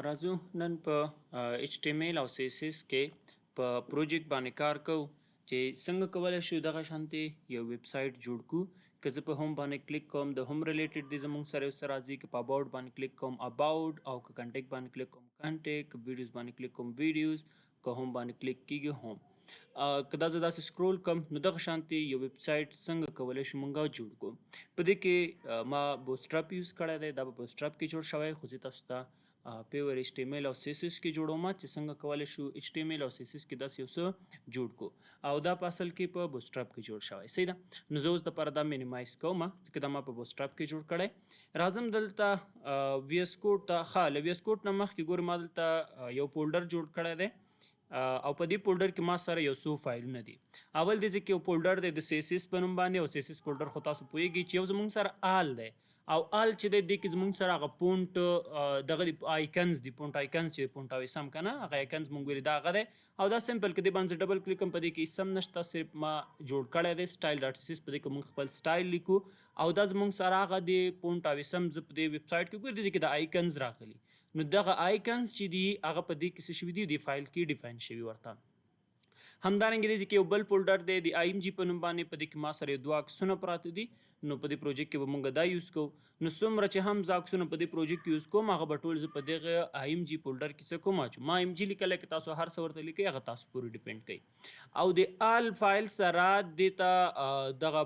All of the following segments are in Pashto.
راځو نن په HTML او CSS کې په پروجیکټ باندې کار کوو چې څنګه کولی شو دغه شانتې یو ویب سایټ جوړ کړو. که زه په هوم باندې کلیک کوم د هوم ریلیټډ دی زموږ سره یو څه راځي، که په اباوټ باندې کلیک کوم اباوټ، او که کنټیکټ باندې کلیک کوم کنټیکټ، که ویډیوز باندې کلیک کوم ویډیوز، که هوم باندې کلیک کیږي هوم. که دا زه داسې سکرول کوم نو دغه شانتې یو ویب سایټ څنګه کولی شو مونږ جوړ کړو. په دې کې ما بوتسټراپ یوز کړی دی، دا په بوتسټراپ کې جوړ شوی، خو زه تاسو ته پیور HTML او CSS کې جوړوم چې څنګه کولی شو HTML او CSS کې داسې یو څه جوړ کړو، او دا په اصل کې په بوتسټراپ کې جوړ شوی. صحیح ده. نو زه اوس دپاره دا مینیمایز کوم ځکه دا ما په بوتسټراپ کې جوړ کړی. راځم دلته VS کوډ ته. ښه، له VS کوډ نه مخکې ګورې ما دلته یو فولډر جوړ کړی دی، او په دې فولډر کې ما سره یو څو فایلونه دي. اول دې کې یو فولډر دی د CSS په نوم باندې، او CSS فولډر خو تاسو پوهیږئ چې یو زموږ سره آل دی، او آل چې دی دې کې زموږ سره هغه پونټ دغه دی آیکنز دي، پونټ آیکنز چې پونټ او اسم که نه هغه آیکنز مونږ ویلي دا هغه دی. او دا سمپل که دې باندې ډبل کلیک کوم په دې کې اسم نشته، صرف ما جوړ کړی دی سټایل ډاټ CSS. په دې کې مونږ خپل سټایل لیکو، او دا زموږ سره هغه دی پونټ او اسم. زه په دې ویب سایټ کې ګورئ دې کې د آیکنز راغلي، نو دغه آیکنز چې دي هغه په دې کې څه شوي دي، دې فایل کې ډیفاین شوي ورته. همدارنګه دې کې یو بل فولډر دی د IMG په نوم باندې، په دې کې ما سره یو دوه عکسونه پراته دي، نو په دې پروجیکټ کې به مونږ دا یوز کوو. نو څومره چې هم زه عکسونه په دې پروجیکټ کې یوز کوم هغه به ټول زه په دغه IMG فولډر کې څه کوم اچوم. ما IMG لیکلی، که تاسو هر څه ورته لیکئ هغه تاسو پورې ډیپینډ کوي. او د آل فایل سره دې ته دغه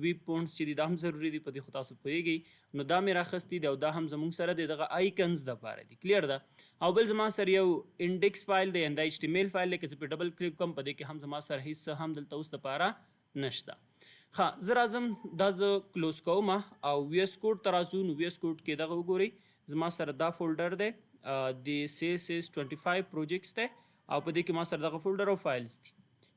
ویب پونټس چې دي دا هم ضروري دي، په دې خو تاسو پوهیږئ. نو دا مې راخستی دی، او دا هم زموږ سره د دغه آیکنز دپاره دي. کلیر ده. او بل زما سره یو انډیکس فایل دی، دا HTML فایل دی، که زه پرې ډبل کلیک کوم په دې کې هم زما سره هیڅ څه هم دلته اوس دپاره نشته. ښه، زه راځم دا زه کلوز کوم او VS کوډ ته راځو. نو VS کوډ کې دغه وګورئ زما سره دا فولډر دی د CSS25 پروجیکټس دی، او په دې کې ما سره دغه فولډر او فایلز دي.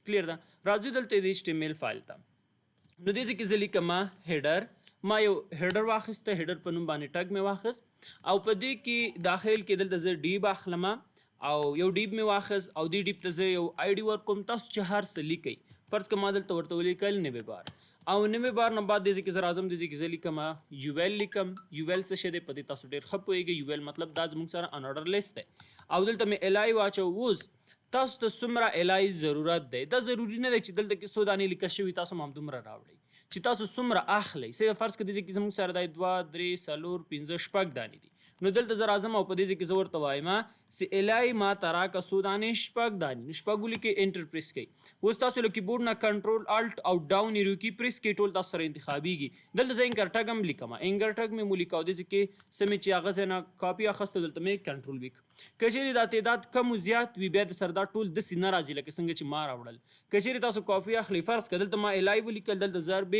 کلیر ده. راځو دلته د HTML فایل ته. نو دې ځای کې زه لیکم هیډر. ما یو هیډر واخیسته، هیډر په نوم باندې ټګ مې واخیست، او په دې کې داخل کې دلته زه ډیب اخلم، او یو ډیب مې واخیست، او دې ډیب ته زه یو ID ورکوم. تاسو چې هر څه لیکئ، فرض که ما دلته ورته ولیکل نوی بار، او نوی بار نه بعد دې ځای کې زه راځم، دې ځای کې زه لیکم UL لیکم. UL څه شی دی په دې تاسو ډېر ښه پوهیږئ. UL مطلب دا زموږ سره انارډر لیست دی، او دلته مې LI واچو. اوس تاسو ته څومره LI ضرورت دی، دا ضروري نه دی چې دلته کې څو دانې لیکل شوي تاسو هم همدومره راوړئ، چې تاسو څومره اخلئ. فرض که دې ځای کې زموږ سره دی 2 3 4 5 6 دانې دي، نو دلته زه راځم او په دې ځای کې زه ورته وایم چې LI ما ته راکړه څو دانې، 6 دانې. نو 6 ولیکئ، انټر پریس کړئ. اوس تاسو له کیبورډ نه کنټرول الټ او ډاون ایرو کی پریس کړئ، ټول تاسو سره انتخابیږي. دلته زه انګر ټګ هم لیکم، انګر ټګ مې مو لیکه، او دې ځای کې څه مې چې هغه ځای نه کاپي اخیسته، دلته مې کنټرول وي. که چیرې دا تعداد کم و زیات وي بیا د سره دا ټول داسې نه راځي لکه څنګه چې ما راوړل. که چیرې تاسو کاپي اخلئ، فرض که دلته ما LI ولیکل، دلته ضرب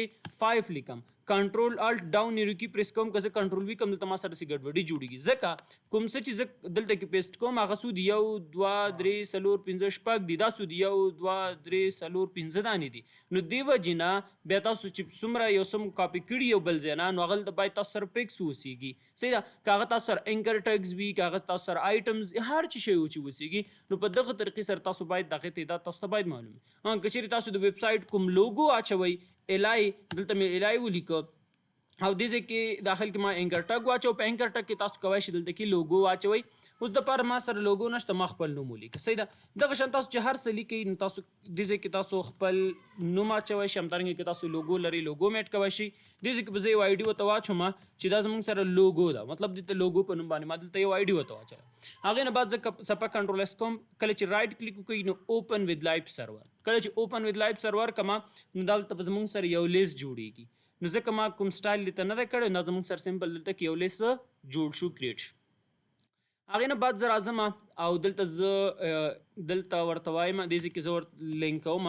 5 لیکم، کنټرول الټ ډاون ایرو کی پریس کوم، که زه کنټرول وي کوم دلته ما سره داسې ګډوډي جوړیږي، ځکه کوم څه چې زه دلته کې پیسټ کوم هغه څو دي، 1 2 3 4 5 6 دي، دا څو دي 1 2 3 4 5 دانې دي. نو دې وجې نه بیا تاسو چې څومره یو څه کاپي کړي یو بل ځای نه، نو هغه دلته باید تاسو سره پکس اوسیږي. صحیح ده. که هغه تاسو سره انکر ټګز وي، که هغه تاسو سره آیټمز، هر چې شی چې اوسیږي، نو په دغه طریقې سره تاسو باید دغه تعداد تاسو ته باید معلوم وي. که چیرې تاسو د ویب سایټ کوم لوګو اچوئ، LI دلته مې LI ولیکه، او دې ځای کې داخل کې ما انکر ټګ واچو. په انکر ټګ کې تاسو کولی شئ دلته کې لوګو واچوئ. اوس دپاره ما سره لوګو نشته، ما خپل نوم ولیکه. صحیح ده. دغه شان تاسو چې هر څه لیکئ، نو تاسو دې ځای کې تاسو خپل نوم اچوئ شئ. همدارنګه که تاسو لوګو لرئ، لوګو مې اډ کوی شئ. دې ځای کې به زه یو ID ورته واچوم چې دا زموږ سره لوګو ده، مطلب دلته لوګو په نوم باندې ما دلته یو ID ورته واچوله. هغې نه بعد زه څپه کنټرول S کوم، کله چې رایټ کلیک وکړئ نو اوپن ود لایف سرور. کله چې اوپن ود لایف سرور کما، نو دا دلته زموږ سره یو لیست جوړیږي. نو ځکه ما کوم سټایل دلته نه دی کړی، دا زموږ سره سمپل دلته کې یو لیست جوړ شو، کریټ شو. هغې نه بعد زه راځم او دلته زه دلته ورته وایم، دې ځای کې زه ورته لینک کوم،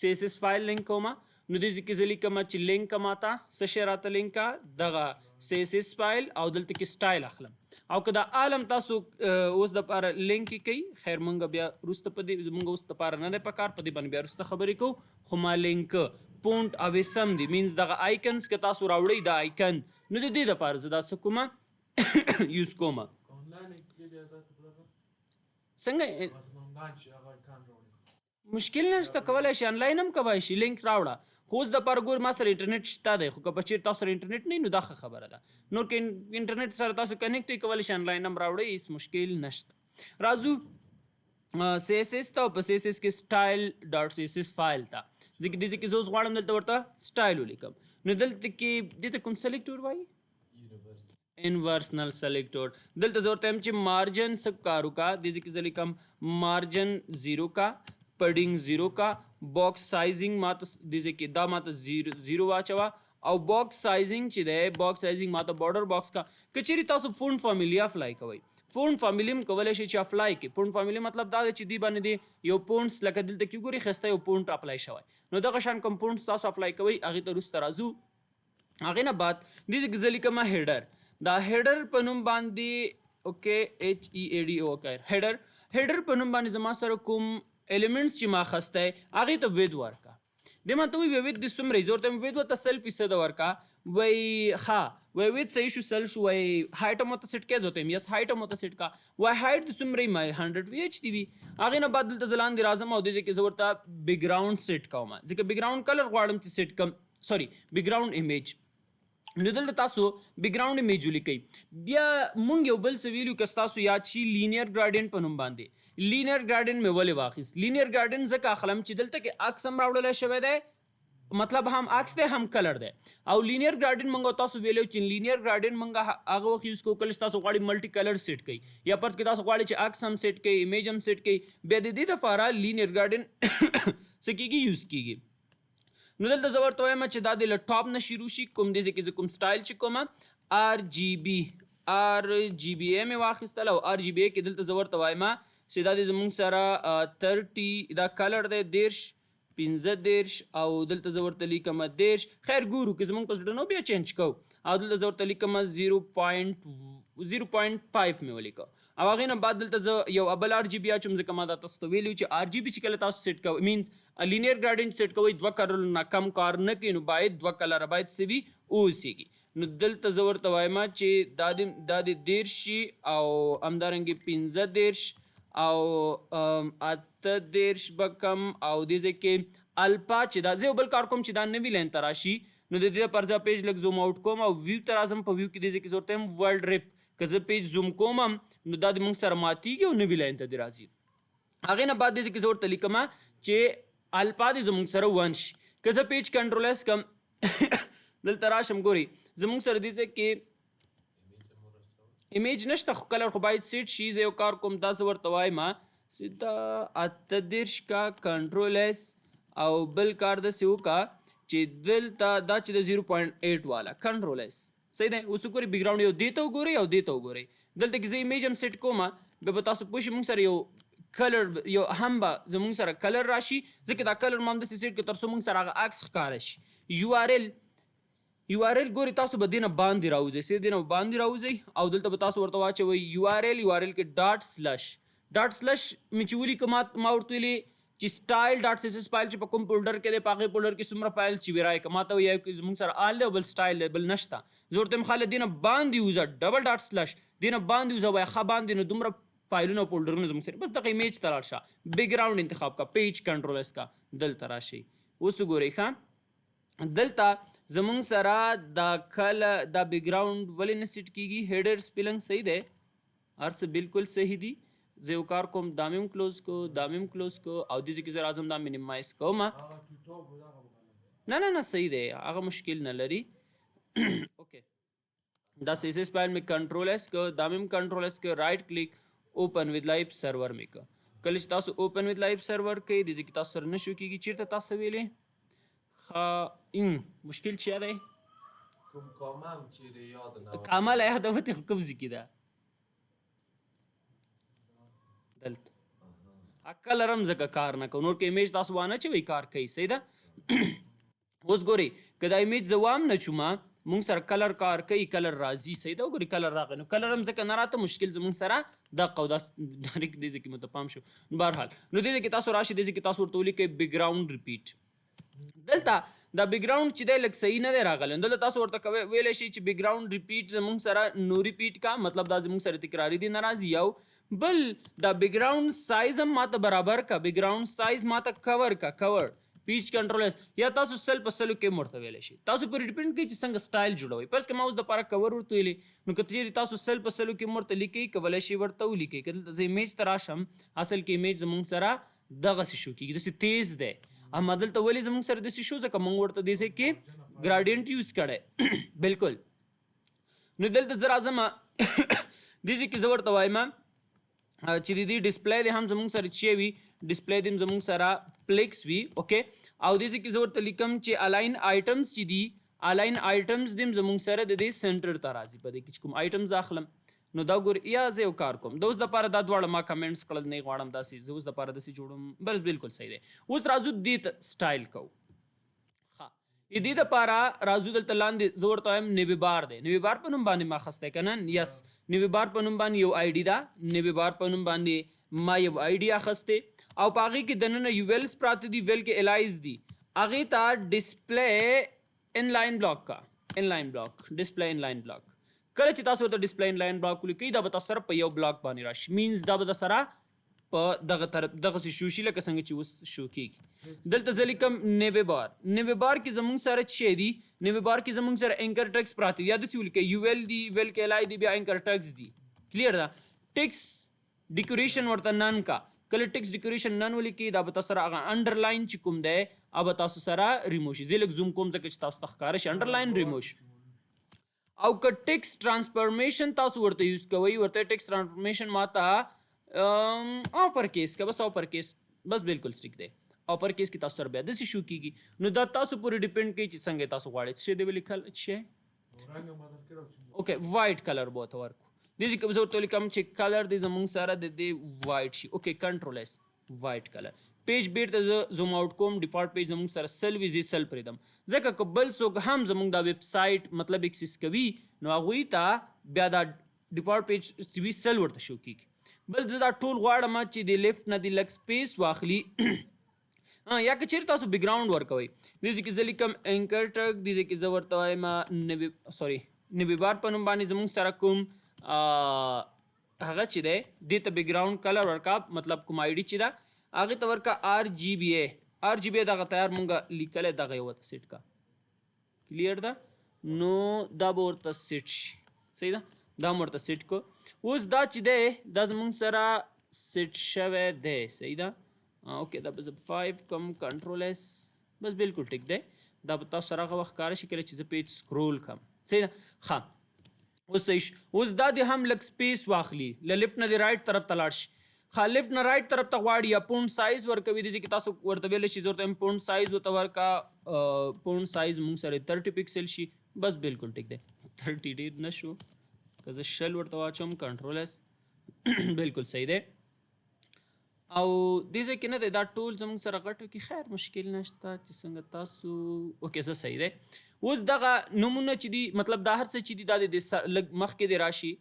CSS فایل لینک کوم. نو دې ځای کې زه لیکم چې لینک ماته څه شی راته لینک کا، دغه CSS فایل، او دلته کې سټایل اخلم. او که دا عالم تاسو اوس دپاره لینک کوي، خیر مونږ بیا وروسته په دې مونږ اوس دپاره نه دی پکار، په دې باندې بیا وروسته خبرې کوو. خو ما لینک پونټ او اسم دی، مینز دغه آیکنز که تاسو راوړئ د آیکن، نو د دې دپاره زه دا څه کوم یوز کوم. څنګه مشکل نشته، کولی شي انلاین هم کوی شي، لینک راوړه. خو اوس دپاره ګور ما سره انټرنیټ شته دی خو که په چېرې تاسو سره انټرنیټ نه وي نو دا ښه خبره ده نور که انټرنیټ سره تاسو کنیکټ یې کولی شئ انلاین هم راوړئ هېڅ مشکل نشته راځو سی اس ایس ته او په سی اس ایس کې سټایل ډاټ سی اس ایس فایل ته ځکه دې کې زه اوس غواړم دلته ورته سټایل ولیکم نو دلته کې دې ته کوم سلیکټور وایي انورسنل سلیکټور دلته زه ورته یم چې مارجن څه کار وکړه دې کې زه لیکم مارجن 0 کا پډینګ 0 کا باکس سایزینګ ماته دې کې دا ماته 0 واچوه او باکس سایزینګ چې دی باکس سایزینګ ماته بارډر باکس کا که چیرې تاسو فونټ فامیلی اپلای کوئ فونټ فامیلی هم کولی شئ چې اپلای کړئ فونټ فامیلی مطلب دا دی چې دوی باندې دی یو فونټس لکه دلته کې ګورئ ښایسته یو فونټ اپلای شوی نو دغه شان کوم فونټس تاسو اپلای کوئ هغې ته وروسته راځو هغې نه بعد دې کې زه لیکمه هیډر دا هیډر په نوم باندې اوکې ایچ ای ای ډي او هیډر په نوم باندې زما سره کوم ایلیمنټس چې ما اخیستی هغې ته وید ورکړه دې ما ته وایي وید دې څومره زه ورته یم وید ورته 100% ورکړه وایي ښه وایي وید صحیح شو 100 شو وایي هایټ هم ورته سیټ کړی زه ورته یم یس هایټ هم ورته سیټ کړه وایي هایټ دې څومره وي 100 وي ایچ ډي وي هغې نه بعد دلته زه لاندې راځم او دې ځای کې زه ورته بیکګراؤنډ سیټ کوم ځکه بیکګراؤنډ کلر غواړم چې سیټ کړم سوري بیکګراؤنډ ایمیج نو دلته تاسو بیکګراؤنډ ایمیج ولیکئ بیا مونږ یو بل څه ویلو که ستاسو یاد شي لینیر ګراډینټ په نوم باندې لینیر ګراډینټ مې ولې واخیست لینیر ګراډینټ ځکه اخلم چې دلته کې عکس هم راوړلی شوی دی مطلب هم عکس دی هم کلر دی او لینیر ګراډینټ مونږ تاسو ویلو چې لینیر ګراډینټ مونږ هغه وخت یوز کوو کله چې تاسو غواړئ ملټي کلر سیټ کړئ یا پرته کې تاسو غواړئ چې عکس هم سیټ کړئ ایمیج هم سیټ کړئ بیا د دې دپاره لینیر ګراډینټ څه کېږي یوز کېږي نو دلته زه ورته وایم چې دا د له ټاپ نه شروع شي کوم دې ځای کې زه کوم سټایل چې کومه آر جی بي اے مې واخیستل او آر جی بي اے کې دلته زه ورته وایم چې دا د زموږ سره 30 دا کلر دی 10 15 او دلته زه ورته لیکم 10 خیر ګورو که زموږ په زړه نو بیا چینج کوو او دلته زه ورته لیکم 0.5 مې ولیکه او هغې نه بعد دلته زه یو بل آر جی بي اچوم ځکه ما دا تاسو ته ویلي چې آر جی بي چې کله تاسو سیټ کوئ مینز لینیر ګراډینټ سیټ کوئ 2 کلر نه کم کار نه کوي نو باید 2 کلره باید څه وي اوسیږي نو دلته زه ورته وایم چې دا د 10 شي او همدارنګې 15 او 18 به کم او دې ځای کې الفا چې دا زه یو بل کار کوم چې دا نوي لاین ته راشي نو د دې لپاره زه پیج لږ زوم آوټ کوم او ویو ته راځم په ویو کې دې ځای کې زه ورته یم ورلډ ریپ که زه پیج زوم کوم نو دا د موږ سره ماتیږي او نوي لاین ته دې راځي هغې نه بعد دې ځای کې زه ورته لیکم چې الفا دې زموږ سره 1 شي که زه پیج کنټرول ایس کم دلته راشم ګورئ زموږ سره دې ځای کې ایمیج نشته خو کلر خو باید سیټ شي زه یو کار کوم دا زه ورته وایم سیده 18 کا کنټرول ایس او بل کار داسې وکړه چې دلته دا چې د 0.8 والا کنټرول ایس صحیح دی اوس وګورئ بیکګراؤنډ یو دې ته وګورئ او دې ته وګورئ دلته کې زه ایمیج هم سیټ کوم بیا به تاسو پوه شئ موږ سره یو کلر یو هم به زموږ سره کلر راشي ځکه دا کلر ما همداسې سیټ کړو تر څو موږ سره هغه عکس ښکاره شي یو آر ایل ګورئ تاسو به دې نه باندې راوځئ سیده دې نه باندې راوځئ او دلته به تاسو ورته واچوئ یو آر ایل کې ډاټ سلش مې چې ولیکه ما ورته ویلې چې سټایل ډاټ سی اس ایس فایل چې په کوم فولډر کې دی په هغې فولډر کې څومره فایلز چې وي رایکه ما ته وایي چې زموږ سره آل دی او بل سټایل دی بل نشته زه ورته یم خاله دې نه باندې وځه ډبل ډاټ سلش دې نه باندې وځه وایه ښه باندې نو دومره فایلونه او فولډرونه زموږ سره بس دغه ایمیج ته لاړ شه بیکګراؤنډ انتخاب کا پیج کنټرول ایس کا دلته راشئ اوس وګورئ ښه دلته زموږ سره دا بیکګراؤنډ ولې نه سیټ کېږي هیډر سپیلنګ صحیح دی هر څه بالکل صحیح دي زه یو کار کوم دا مې هم کلوز کو او دې ځای کې زه راځم دا مینیمایز کوم نه صحیح دی هغه مشکل نه لري اوکې دا سی اس ایس فایل مې کنټرول ایس کو دا مې هم کنټرول ایس کو رائټ کلیک اوپن وذ لایو سرور مې کو کله چې تاسو اوپن وذ لایو سرور کوئ دې ځای کې تاسو سره نشو کېږي چېرته تاسو ویلې مشکل چیا دی کوم کامه هم چیرې یاد نه کامه له یاده وتې خو کوم ځای کې ده دلته کلر هم ځکه کار نه کوو نور که ایمیج تاسو وانه چوئ کار کوي صحیح ده اوس ګورئ که دا ایمیج زه وام نه چومه مونږ سره کلر کار کوي کلر راځي صحیح ده وګورئ کلر راغی نو کلر هم ځکه نه راته مشکل زمونږ سره دقه او دا ډایرکټ دې ځای کې مو ته پام شو بهرحال نو دې ځای کې تاسو راشئ دې ځای کې تاسو ورته ولیکئ بیکګراؤنډ ریپیټ دلته دا بیکګراؤنډ چې دی لږ صحیح نه دی راغلی دلته تاسو ورته ویلی شئ چې بیکګراؤنډ ریپیټ زمونږ سره نو ریپیټ کا مطلب دا زمونږ سره تکراري دی نه راځي یو بل دا بیکګراؤنډ سایز هم ماته برابر کا بیکګراؤنډ سایز ماته کور کا کور پیچ کنټرول یا تاسو سل په سلو کې مرته ویلی شي. تاسو پرې ډیپینډ کوي چې څنګه سټایل جوړوئ. فرض که ما اوس دپاره کور ورته ویلې نو که چیرې تاسو سل په سلو کې مرته لیکئ کولی شي ورته ولیکئ. که دلته زه ایمیج ته راشم اصل کې ایمیج زموږ سره دغسې شو کېږي داسې تیز دی. اما دلته ولې زموږ سره داسې شو ځکه موږ ورته دې ځای کې ګراډینټ یوز کړی بلکل. نو دلته زه راځم دې ځای کې زه ورته وایم چې د دې ډسپلی دی هم زموږ سره چې وي ډسپلی دی هم زموږ سره پلیکس وي اوکې. او دې ځای کې زه ورته لیکم چې الاین آیټمز چې دي الاین آیټمز دې هم زموږ سره د دې سنټر ته راځي. په دې کې چې کوم آیټمز اخلم نو دا ګور یا زه یو کار کوم د اوس دپاره دا دواړه ما کمنټس کړل نه غواړم داسې زه اوس دپاره داسې جوړم بس بالکل صحیح دی. اوس راځو دې ته سټایل کوو. ښه دې دپاره راځو دلته لاندې زه ورته وایم نوي بار دی. نوي بار په نوم باندې ما اخیستی که نه یس نوي بار په نوم باندې یو آی ډي ده. نوي بار په نوم باندې ما یو آی ډي اخیستی او په هغې کې دننه یو ویلز پراته دي ویل کې الایز دي هغې ته ډسپلی انلاین بلاک کا انلاین بلاک ډسپلی انلاین بلاک. کله چې تاسو ورته ډسپلی انلاین بلاک ولیکئ دا به تاسو سره په یو بلاک باندې راشي مینز دا به در سره په دغه طرف دغسې شو شي لکه څنګه چې اوس شو کېږي. دلته زه لیکم نوي بار. نوي بار کې زموږ سره څه شی دي نوي بار کې زموږ سره اینکر ټکس پراته دي یا داسې ولیکئ یو ویل دي ویل کې الای دي بیا اینکر ټکس دي. کلیر ده. ټکس ډیکوریشن ورته نن کا کله ټکس ډیکوریشن نن ولیکئ دا به تاسو سره هغه انډرلاین چې کوم دی هغه به تاسو سره ریمو شي. زه لږ زوم کوم ځکه چې تاسو ته ښکاره شي انډرلاین ریمو شي. او که ټکس ټرانسفرمیشن تاسو ورته یوز کوئ ورته ټکس ټرانسفرمیشن ماته اپر کیس که بس اپر کیس بس بالکل ټیک دی. اپر کیس کې تاسو سره بیا داسې شو کېږي نو دا تاسو پورې ډیپینډ کوي چې څنګه تاسو غواړئ څه شی دی به لیکل څه شی اوکې وایټ کلر به ورته ورکړو. دې ځای کې به زه ورته ولیکم چې کلر دی زموږ سره د دې وایټ شي اوکې کنټرول ایس وایټ کلر. پیج بیرته زه زوم آوټ کوم ډیفالټ پیج زموږ سره سل وي زه سل پرېږدم ځکه که بل څوک هم زموږ دا ویب سایټ مطلب اکسس کوي نو هغوی ته بیا دا ډیفالټ پیج چې وي سل ورته شو کېږي. بل زه دا ټول غواړم چې د لیفټ نه د لږ سپیس واخلي یا که چیرې تاسو بیکګراوند ورکوئ. دې ځای کې زه لیکم اینکر ټک دې ځای کې زه ورته وایم نوي بار په نوم باندې زموږ سره کوم هغه چې دی دې ته بیکګراوند کلر ورکا مطلب کوم آی ډي چې ده هغې ته ورکا آر جی بی اے. آر جی بی اے دغه تیار مونږ لیکلی دغه یې ورته سیټ کا کلیر ده نو دا به ورته سیټ شي صحیح ده دا م ورته سیټ کو. اوس دا چې دی دا زموږ سره سیټ شوی دی صحیح ده اوکې دا به زه 5 کم کنټرول ایس بس بالکل ټیک دی. دا به تاسو سره هغه وخت ښکاره شي کله چې زه پیج سکرول کړم صحیح ده. ښه اوس صحیح شو. اوس دا د هم لږ سپیس واخلي له لیفټ نه د رایټ طرف ته لاړ شي. ښه لیفټ نه رایټ طرف ته غواړي یا پونډ سایز ورکوي دې چې تاسو ورته ویلی شي زه ورته پونډ سایز ورته ورکا پونډ سایز مونږ سره 30 پکسل شي بس بالکل ټیک دی. 30 ډېر نه شو که زه شل ورته واچوم کنټرول ایس بالکل صحیح دی. او دې ځای کې نه دی دا ټول زموږ سره غټو کې خیر مشکل نشته چې څنګه تاسو اوکې زه صحیح دی. اوس دغه نومونه چې دي مطلب دا هر څه چې دي دا د لږ مخکې دی راشي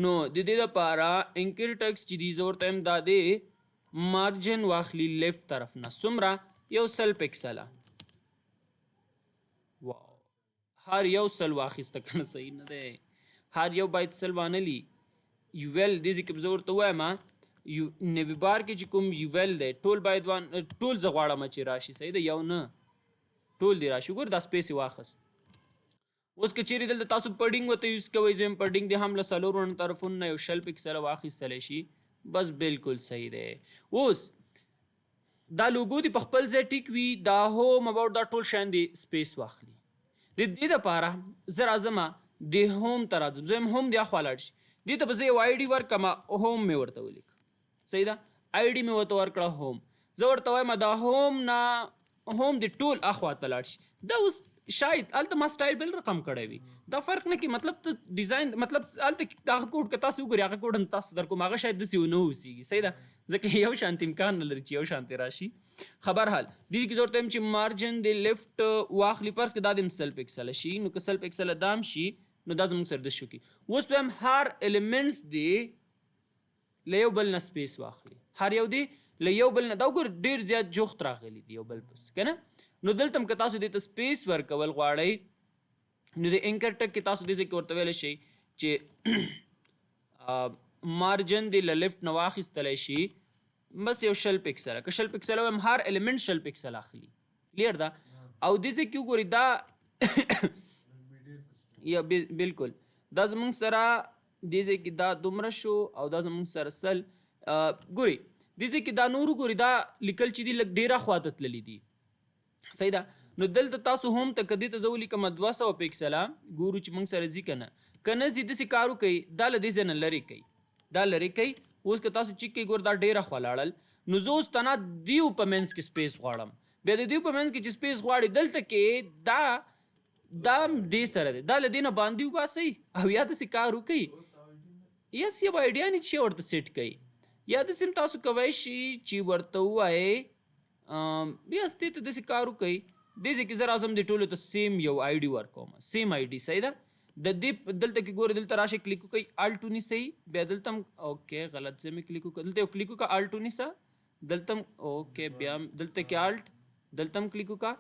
نو د دې دپاره اینکر ټکس چې دي زه ورته یم دا د مارجن واخلي لیفټ طرف نه څومره یو سل پکسله واو هر یو سل واخیسته که نه صحیح نه دی هر یو باید سل وانلی یویل دې ځای کې به زه ورته وایم نوي بار کې چې کوم یویل دی ټول باید ټول زه غواړم چې راشي صحیح دی یو نه ټول دی راشي ګور دا سپیس یې واخیست. اوس که چیرې دلته تاسو پډینګ ورته یوز کوئ زه یم پډینګ د هم له څلورو طرفونو نه یو شل پکسله واخیستلی شي بس بالکل صحیح دی. اوس دا لوګو دې په خپل ځای ټیک وي دا هوم اباوټ دا ټول شیان دې سپیس واخلي. د دې دپاره زه راځم د هوم ته راځم زه یم هوم د اخوا لاړ شي دې ته به زه یو آی ډي ورکړم هوم مې ورته ولیک صحیح ده آی ډي مې ورته ورکړه هوم زه ورته وایم دا هوم نه هوم د ټول اخوا ته لاړ شي دا اوس شاید هلته ما سټایل بل رقم کړی وي دا فرق نه کوي مطلب ته ډیزاین مطلب هلته هغه کوډ که تاسو وګورئ هغه کوډ هم تاسو در کوم هغه شاید داسې ونه اوسېږي صحیح ده ځکه یو شانتې امکان نه لري چې یو شانتې راشي. خبرحال دې کې زه ورته یم چې مارجن د لیفټ واخلي فرض که دا د سل پکسله شي نو که سل پکسله دا هم شي نو دا زموږ سره داسې شو کي. اوس به هم هر ایلیمنټس دی له یو بل نه سپیس واخلي هر یو دی له یو بل نه دا وګور ډېر زیات جوخت راغلی دی یو بل پس که نه نو دلته هم که تاسو دې ته سپیس ورکول غواړئ نو د اینکر ټک کې تاسو دې ځای کې ورته ویلی شئ چې مارجن دې له لیفټ نه واخیستلی شي بس یو شل پکسله که شل پکسله وایم هر ایلیمنټ شل پکسل اخلي کلیر ده او دې ځای کې وګورئ دا یا بالکل دا زمونږ سره دې ځای کې دا دومره شو او دا زمونږ سره سل ګورئ دې ځای کې دا نور وګورئ دا لیکل چې دي لږ ډېره خواته تللي دي صحیح ده نو دلته تاسو هم ته که دې ته زه ولیکم 200 پکسله ګورو چې موږ سره ځي که نه ځي داسې کار وکوئ دا له دې ځای نه لرې کوي دا لرې کوي اوس که تاسو چیک کوئ ګور دا ډېره خوا لاړل نو زه اوس تنه دیو په منځ کې سپیس غواړم بیا د دیو په منځ کې چې سپیس غواړي دلته کې دا دې سره دی دا له دې نه باندې وباسئ او یا داسې کار وکوئ یس یو آیډیا نه چې ورته سیټ کوئ یا داسې هم تاسو کوی شي چې ورته ووایئ بس دې ته داسې کار وکوئ دې ځای کې زه راځم دې ټولو ته سیم یو آی ډي ورکوم سیم آی ډي صحیح ده د دې دلته کې ګورئ دلته راشئ کلیک وکړئ الټ ونیسئ بیا دلته هم اوکې غلط ځای مې کلیک وکړ دلته یو کلیک وکړه الټ ونیسه دلته هم اوکې بیا دلته کې الټ دلته هم کلیک وکړه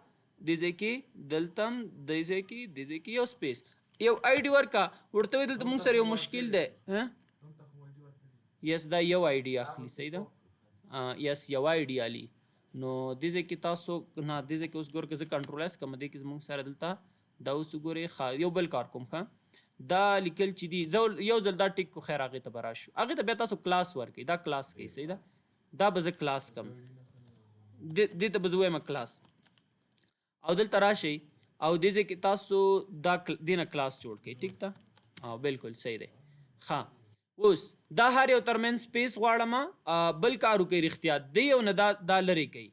دې ځای کې دلته هم دې ځای کې یو سپیس یو آی ډي ورکړه ورته وایي دلته موږ سره یو مشکل دی یس دا یو آی ډي اخلي صحیح ده یس یو آی ډي الي نو دې ځای کې تاسو نه دې ځای کې اوس ګورئ که زه کنټرول ایس کوم دې کې زموږ سره دلته دا اوس وګورئ یو بل کار کوم ښه دا لیکل چې دي زه یو ځل دا ټیک کو خیر هغې ته به راشو هغې ته بیا تاسو کلاس ورکوئ دا کلاس کوي صحیح ده دا به زه کلاس کم دې ته به زه وایم کلاس او دلته راشئ او دې ځای کې تاسو دا دې نه کلاس جوړ کړئ ټیک ده بالکل صحیح دی ښه اوس دا هر یو ترمنځ سپیس غواړم بل کار وکړئ رښتیا د یو نه دا لرې کوي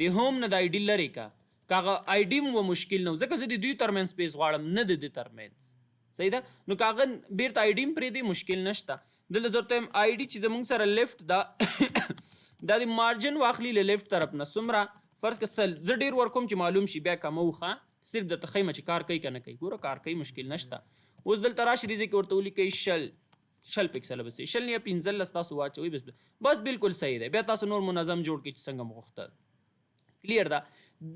د هوم نه د آی ډي لرې که هغه آی ډي هم مشکل نه و ځکه زه د دوی ترمنځ سپیس غواړم نه د دې ترمنځ صحیح ده نو که هغه بیرته آی ډي هم پرېږدي مشکل نشته دلته زه ورته یم آی ډي چې زموږ سره لیفټ ده دا د مارجن واخلي له لیفټ طرف نه څومره فرض که سل زه ډېر ورکوم چې معلوم شي بیا کمو ښه صرف درته ښیم چې کار کوي که نه کوي ګوره کار کوي مشکل نشته اوس دلته راشي دې ځای کې ورته ولیکئ شل پکسله بس شل یا 15 تاسو واچوئ بس بالکل صحیح دی بیا تاسو نور منظم جوړ کړئ چې څنګه مو غوښتل کلیر ده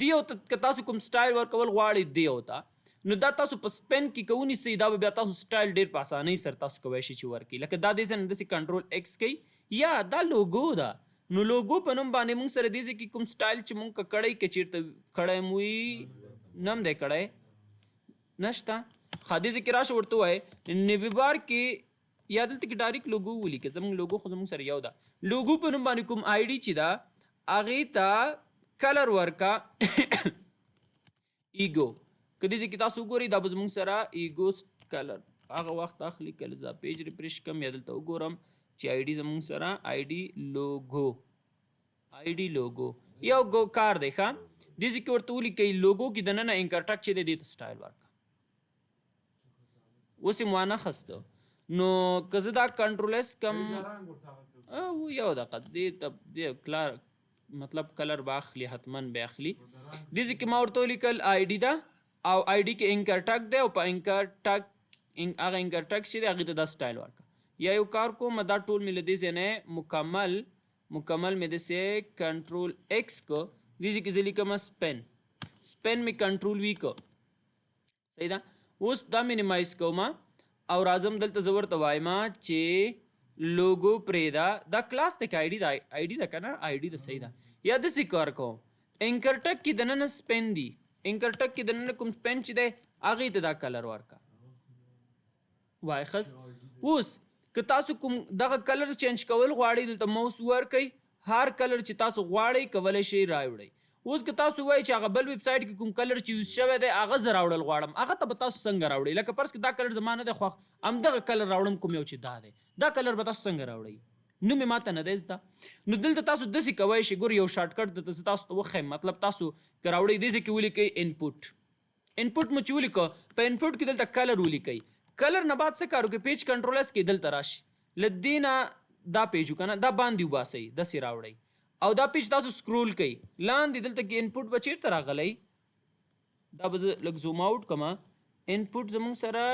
دیو ته که تاسو کوم سټایل ورکول غواړئ دیو ته نو دا تاسو په سپین کې که ونیسئ دا به بیا تاسو سټایل ډېر په اسانۍ سره تاسو کوی شئ چې ورکړئ لکه دا دې ځای نه داسې کنټرول ایکس کوئ یا دا لوګو ده نو لوګو په نوم باندې موږ سره دې ځای کې کوم سټایل چې موږ کړی که چېرته کړی مو وي نه هم دی کړی نشته ښه دې ځای کې راشه ورته ووایئ نیوی بار کې یا دلته کې ډایرکټ لوګو ولیکه زموږ لوګو خو زموږ سره یو ده لوګو په نوم باندې کوم آی ډي چې ده هغې ته کلر ورکه ایګو که دې ځای کې تاسو وګورئ دا به زموږ سره ایګو کلر هغه وخت اخلي کله زه پیج ریفریش کړم یا دلته وګورم چې آی ډي زموږ سره آی ډي لوګو یو کار دی ښه دې ځای کې ورته ولیکئ لوګو کې دننه انکرټک چې دی دې ته سټایل ورکړه اوس یې وانخسته نو که زه دا کنټرول ایس کم یو دقیقه دې ته مطلب کلر به اخلي حتما به اخلي دې ځای کې ما ورته ولیکل آی ډي ده او آی ډي کې انکرټک دی او په انکرټک هغه انکرټک چې دی هغې ته دا سټایل ورکړه یا یو کار کوم دا ټول مې له دې ځای نه مکمل مې داسې کنټرول ایکس کو دې ځای کې زه لیکم سپین مې کنټرول وي کو صحیح ده اوس دا مینیمایز کوم او راځم دلته زه ورته وایم چې لوګو پرېږده دا کلاس دی که آی ډي ده که نه آی ډي ده صحیح ده یا داسې کار کوم انکرټک کې دننه سپین دي انکرټک کې دننه کوم سپین چې دی هغې ته دا کلر ورکړه وای ښه اوس که تاسو کوم دغه کلر چینج کول غواړئ دلته موس ورکئ هر کلر چې تاسو غواړئ کولی شئ راوړئ اوس که تاسو وایئ چې هغه بل ویب سایټ کې کوم کلر چې یوز شوی دی هغه زه راوړل غواړم هغه ته به تاسو څنګه راوړئ لکه فرض کړه دا کلر زما نه دی خوښ همدغه کلر راوړم کوم یو چې دا دی دا کلر به تاسو څنګه راوړئ نوم یې ماته نه دی زده نو دلته تاسو داسې کوی شئ ګور یو شارټکټ درته زه تاسو ته وښیم مطلب تاسو که راوړئ دې ځای کې ولیکئ انپوټ مو چې ولیکه په انپوټ کې دلته کلر ولیکئ کلر نه بعد څه کار وکړئ پیج کنټرول ایس کې دلته راشي له دې نه دا پیج وکنه دا باندې وباسئ داسې راوړئ او دا پیج تاسو سکرول کوئ لاندې دلته کې انپوټ به چېرته راغلی دا به زه لږ زوم آوټ کړم انپوټ زموږ سره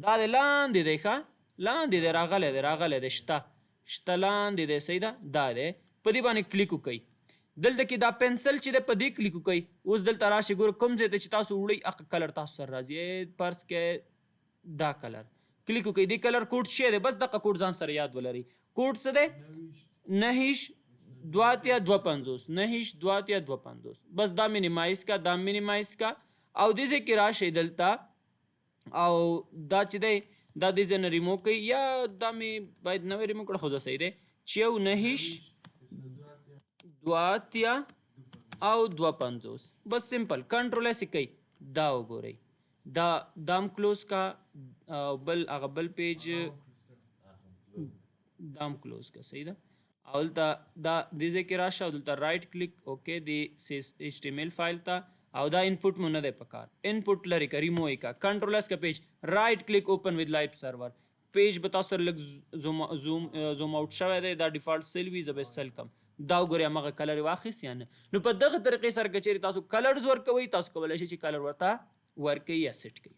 دا دی لاندې دی ښه لاندې دی راغلی دی شته لاندې دی صحیح ده دا دی په دې باندې کلیک وکئ دلته کې دا پنسل چې دی په دې کلیک وکئ اوس دلته راشئ ګوره کوم ځای ته چې تاسو وړئ هغه کلر تاسو سره راځي فرض کې دا کلر کلیک وکئ دې کلر کوډ شی دی بس دغه کوډ ځان سره یاد ولرئ کوډ څه دی 9 2 اتیا 250 9 2 اتیا 250 بس دا مینیمایز کا او دې ځای کې راشئ دلته او دا چې دی دا دې ځای نه ریمو کوي یا دا مې باید نوی ریمو کړه خو زه صحیح دی چې 9 2 اتیا او 250 بس سمپل کنټرول ایس کوي دا وګورئ دام کلوز کا بل هغه بل پیج دام کلوز کا صحیح ده او دلته دا دې ځای کې راشه او دلته رایټ کلیک اوکې د HTML فایل ته او دا انپوټ مو نه دی پکار انپوټ لري که ریمو یې کا کنټرول ایس کا پیج رایټ کلیک اوپن ود لایو سرور پیج به تاسو سره لږ زوم آوټ شوی دی دا ډیفالټ سیل وي زه به سیل کم دا وګورئ همغه کلر یې واخیست یا نه نو په دغه طریقې سره که چیرې تاسو کلرز ورکوئ تاسو کولی شئ چې کلر ورته ورکوي یا سیټ کوي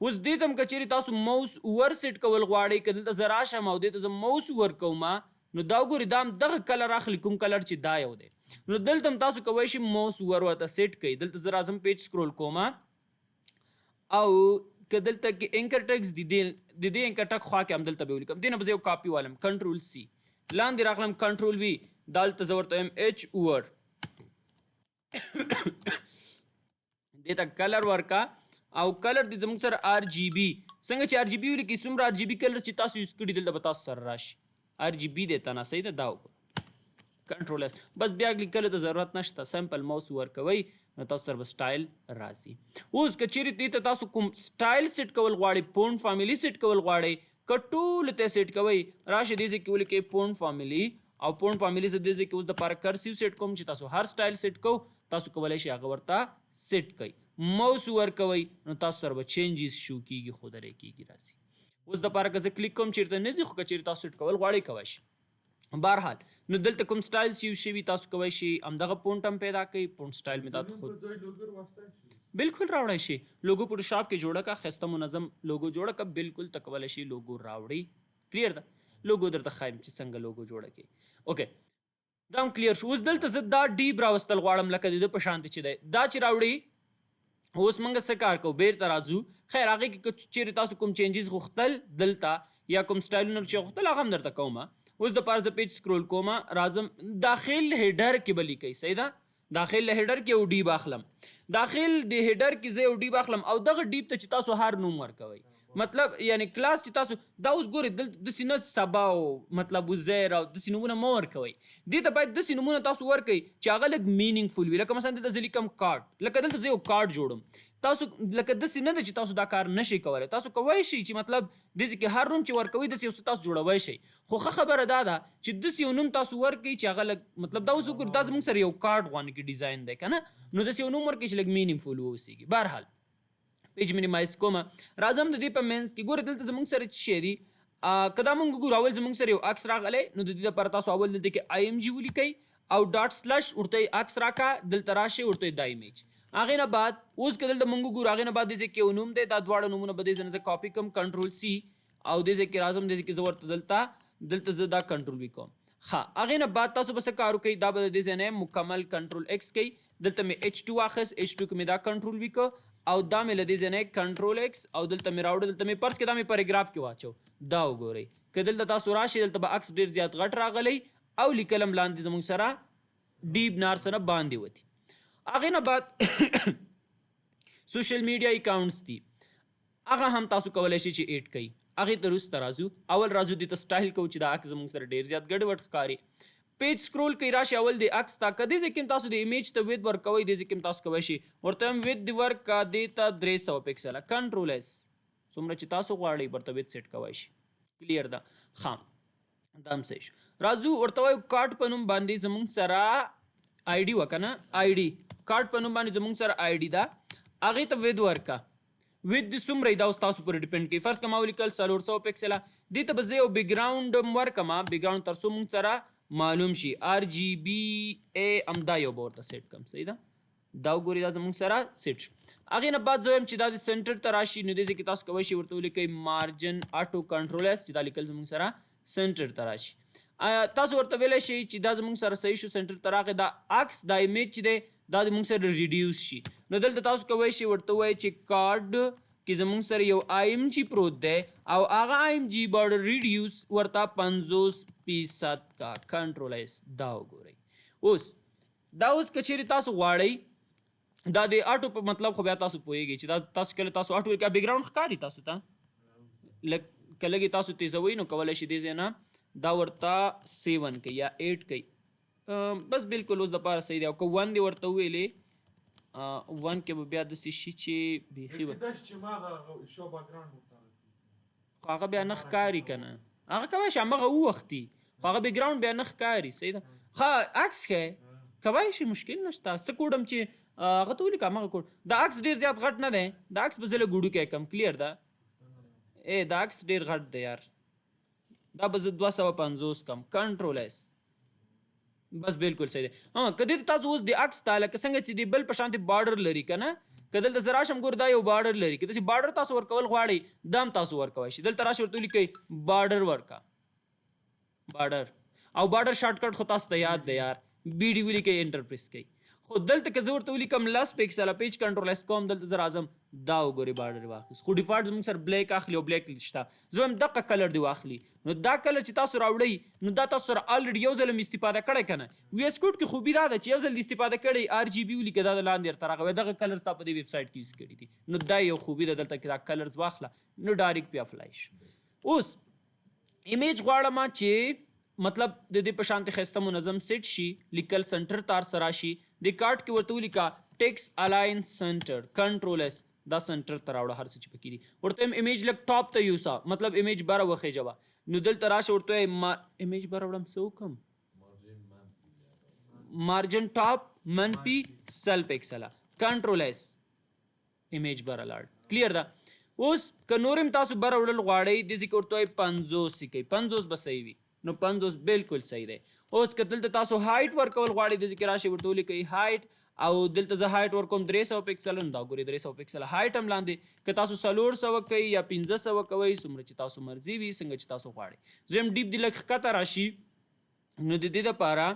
اوس دې ته هم که چیرې تاسو موس ور سیټ کول غواړئ که دلته زه راشم او دې ته زه موس ورکوم نو دا وګورئ دا هم دغه کلر اخلي کوم کلر چې دا یو دی نو دلته هم تاسو کولی شئ موس ورته سیټ کوئ دلته زه راځم پیج سکرول کوم او که دلته کې انکر ټیکس د دې انکر ټک خوا کې هم دلته به ولیکم دې نه به زه یو کاپي والم کنټرول سی لاندې راغلم کنټرول وي دلته زه ورته یم ایچ ور دې ته کلر ورکا او کلر دې زموږ سره RGB څنګه چې RGB ولیکي څومره RGB کلر چې تاسو یوز کړي دلته به تاسو سره راشي RGB دی ته نه صحیح ده دا وګورئ کنټرول ایس بس بیا لیکلو ته ضرورت نشته سمپل موس ورکوئ نو تاسو سره به سټایل راځي اوس که چیرې دې ته تاسو کوم سټایل سیټ کول غواړئ پونډ فامیلي سیټ کول غواړئ که ټولو ته سیټ کوئ راشئ دې ځای کې ولیکئ پونډ فامیلي او پونډ فامیلي زه دې ځای کې اوس دپاره کرسیو سیټ کوم چې تاسو هر سټایل سیټ کو تاسو کولی شئ هغه ورته سیټ کوئ موس ورکوئ نو تاسو سره به چینجز شو کیږي خو درې کیږي راځي اوس دپاره که زه کلیک کوم چیرته نه ځي خو که چیرې تاسو سیټ کول غواړئ کوی شئ بهرحال نو دلته کوم سټایلز یوز شوي تاسو کوی شئ همدغه پونډ هم پیدا کوئ پونډ سټایل مې دا خود بالکل راوړی شي لوګو فوټوشاپ کې جوړه کا ښایسته منظم لوګو جوړه کا بالکل ته کولی شئ لوګو راوړئ کلیر ده لوګو درته ښایم چې څنګه لوګو جوړه کړئ اوکې دا هم کلیر شو اوس دلته زه دا ډیپ راوستل غواړم لکه د ده په شانتې چې دی دا چې راوړي اوس موږ څه کار کوو بیرته راځو خیر هغې کې که چیرې تاسو کوم چینجز غوښتل دلته یا کوم سټایلونه چې غوښتل هغه هم درته کوم اوس دپاره زه پیج سکرول کوم راځم داخل هیډر کې به لیکئ صحیح ده داخل هیډر کې یو ډیب اخلم داخل د هیډر کې زه یو ډیب اخلم او دغه ډیب ته چې تاسو هر نوم ورکوئ مطلب یعنی کلاس چې تاسو دا اوس ګورئ داسې نه سبا او مطلب وزیر او داسې نومونه مه ورکوئ دې ته باید داسې نومونه تاسو ورکوئ چې هغه لږ مینینګ فول وي لکه مثلا دلته زه لیکم کارډ لکه دلته زه یو کارډ جوړم تاسو لکه داسې نه ده چې تاسو دا کار نشئ کولی تاسو کوی شئ چې مطلب داسې کې هر نوم چې ورکوئ داسې یو څه تاسو جوړوی شئ خو ښه خبره دا ده چې داسې یو نوم تاسو ورکوئ چې هغه لږ مطلب دا اوس وګورئ دا زموږ سره یو کارډ غوانې کې ډیزاین دی که نه نو داسې یو نوم ورکوئ چې لږ مینینګ فول واوسېږي بهرحال پیج مینیمایز کوم راځم د دې په منځ کې ګوره دلته زموږ سره څه شی دي که دا مونږ ګورو اول زموږ سره یو عکس راغلی نو د دې لپاره تاسو اول دلته کې IMG ولیکئ او ډاټ سلش ورته عکس راکړه دلته راشئ ورته دا ایمیج هغې نه بعد اوس که دلته مونږ ګورو هغې نه بعد دې ځای کې یو نوم دی دا دواړه نومونه به دې ځای نه زه کاپي کړم کنټرول C او دې ځای کې راځم دې ځای کې زه ورته دلته زه دا کنټرول وي کوم ښه هغې نه بعد تاسو به څه کار وکئ دا به د دې ځای نه مکمل کنټرول X کوئ دلته مې H2 واخیست H2 کې مې دا کنټرول وي که او دا مې له دې ځای نه کنټرول X او دلته مې راوړه دلته مې پرس کې دا مې پیراګراف کې واچو دا وګورئ که دلته تاسو راشئ دلته به عکس ډېر زیات غټ راغلی او لیکلم لاندې زموږ سره ډیپ نار سره باندې وتی هغې نه بعد سوشل میډیا اکاونټس دي هغه هم تاسو کولی شئ چې ایډ کړئ هغې ته وروسته راځو اول راځو دې ته سټایل کوو چې دا عکس زموږ سره ډېر زیات ګډوډ ښکاري پیج سکرول کوئ راشئ اول د عکس ته که دې ځای کې هم تاسو د ایمیج ته وید ورکوئ دې ځای کې هم تاسو کولی شئ ورته هم وید دې ورکړه دې ته 300 پکسله کنټرول S څومره چې تاسو غواړئ ورته وید سیټ کوی شئ کلیر ده ښه دا هم صحیح شو راځو ورته وایو کارډ په نوم باندې زموږ سره ID وه که نه ID کارډ په نوم باندې زموږ سره ID ده هغې ته وید ورکړه وید دې څومره دا اوس تاسو پورې ډیپینډ کوي فرض که ما ولیکل 400 پکسله دې ته به زه یو بیکګراونډ هم ورکړم بیکګراونډ تر څو موږ سره معلوم شي RGBA همدا یو به ورته سیټ کړم صحیح ده دا وګورئ دا زموږ سره سیټ شو هغې نه بعد زه وایم چې دا د سنټر ته راشي نو دې ځای کې تاسو کولی شئ ورته ولیکئ مارجن آټو کنټرول S چې دا لیکل زموږ سره سنټر ته راشي تاسو ورته ویلی شئ چې دا زموږ سره صحیح شو سنټر ته راغی دا عکس دا ایمیج چې دی دا د موږ سره ریډیوس شي نو دلته تاسو کولی شئ ورته ووایئ چې کارډ کې زموږ سره یو IMG پروت دی او هغه IMG به ریډیوس ورته 50% کا کنټرول S دا وګورئ دا اوس که چیرې تاسو غواړئ دا د آټو په مطلب خو بیا تاسو پوهیږئ چې دا تاسو کله تاسو آټو ولیکئ بیکګراونډ ښکاري تاسو ته که لږې تاسو تیزوئ نو کولی شي دې ځای نه دا ورته 7 کوي یا 8 کوي بس بالکل اوس دپاره صحیح دی او که 1 دې ورته وویلې 1 کې به بیا داسې شي چې بیخي به خو هغه بیا نه ښکاري که نه هغه کولی شي همغه ووختي خو هغه بیکګراونډ بیا نه ښکاري صحیح ده ښه عکس ښی کولی شي مشکل نشته څه کوډم چې هغه ته ولیکه همغه کوډ دا عکس ډېر زیات غټ نه دی دا عکس به زه لږ وړوکی کم کلیر ده دا عکس ډېر غټ دی یار دا به زه 250 کم کنټرول ایس بس بالکل صحیح دی که دې ته تاسو اوس د عکس ته لکه څنګه چې د بل په شانتې بارډر لري که نه که دلته زه راشم ګور دا یو بارډر لري که داسې بارډر تاسو ورکول غواړئ دا هم تاسو ورکوی شئ دلته راشئ ورته ولیکئ بارډر ورکه بارډر او بارډر شارټکټ خو تاسو ته یاد دی یار بي ډي ولیکئ انټر پریس کوئ خو دلته که زه ورته ولیکم 10 پکسله پیج کنټرول ایس کوم دلته زه راځم دا وګورئ بارډر واخیست خو ډیفالټ زموږ سره بلیک اخلي او بلیک شته زه وایم دقه کلر دی واخلي نو دا کلر چې تاسو راوړئ نو دا تاسو سره الریډي یو ځل هم استفاده کړی که نه وی ایس کوډ کې خوبي دا ده چې یو ځل استفاده کړی آر جي بي ولیکه دا د لاندې درته راغی دغه کلرز تا په دې ویب سایټ کې یوز کړي دي نو دا یو خوبي ده دلته کې دا کلرز واخله نو ډایرکټ پې اپلای شي اوس ایمیج غواړم چې مطلب د دې په شانتې ښایسته منظم سیټ شي لیکل سنټر تار سره راشي د کارت کې ورته ولیکه ټیکس الاین سنټر کنټرول ایس دا سنټر ته راوړه هر څه چې پکې دي ورته وایم ایمیج لږ ټاپ ته یوسه مطلب ایمیج بره وخیژوه نو دلته راشه ورته وایم ایمیج بره وړم څه وکړم مارجن ټاپ منفي 100 پکسله کنټرول ایس ایمیج بره لاړ کلیر ده اوس که نور هم تاسو بره وړل غواړئ داسې کې ورته وایي 50 کوي 50 به صحیح وي نو 50 بالکل صحیح دی اوس که دلته تاسو هایټ ورکول غواړئ داسې کې راشئ ورته ولیکئ هایټ او دلته زه هایټ ورکوم 300 پکسله نو دا ګورئ 300 پکسله هایټ هم لاندې که تاسو 400 کوئ یا 1500 کوئ څومره چې تاسو مرضي وي څنګه چې تاسو غواړئ زم ډیپ دی لږ ښکته راشي نو د دې دپاره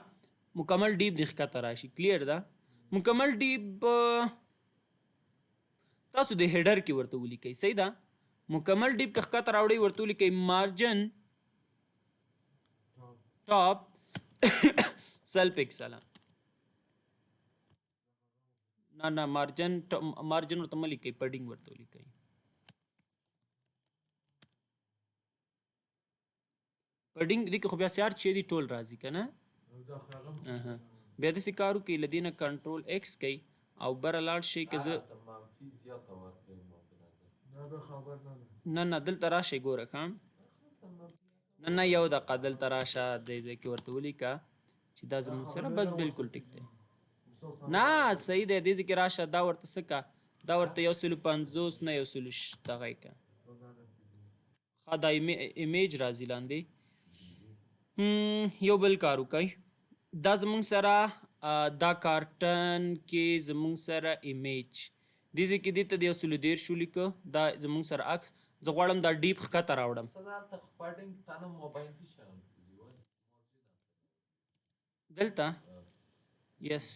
مکمل ډیپ دی ښکته راشي کلیر ده مکمل ډیپ تاسو د هیډر کې ورته ولیکئ صحیح ده مکمل ډیپ که ښکته راوړئ ورته ولیکئ مارجن ټاپ 100 پکسله نه مارجن ورته مه لیکئ پډینګ ورته ولیکئ پډینګ دې کې خو بیا سیار چې دي ټول راځي که نه بیا داسې کار وکړئ له دې نه کنټرول ایکس کوئ او بره لاړ شئ که زه نه دلته راشئ ګوره ښه نه یو دقیقه دلته راشه دې ځای کې ورته ولیکه چې دا زموږ سره بس بالکل ټیک دی نه صحیح دی دې ځای کې راشه دا ورته څه که دا ورته 150 نه 100 دغه یې که ښه دا ایمیج راځي لاندې یو بل کار وکئ دا زموږ سره دا کارټن کې زموږ سره ایمیج دې ځای کې دې ته د 130 ولیکه دا زموږ سره عکس زه غواړم دا ډیپ ښکته راوړم دلته یس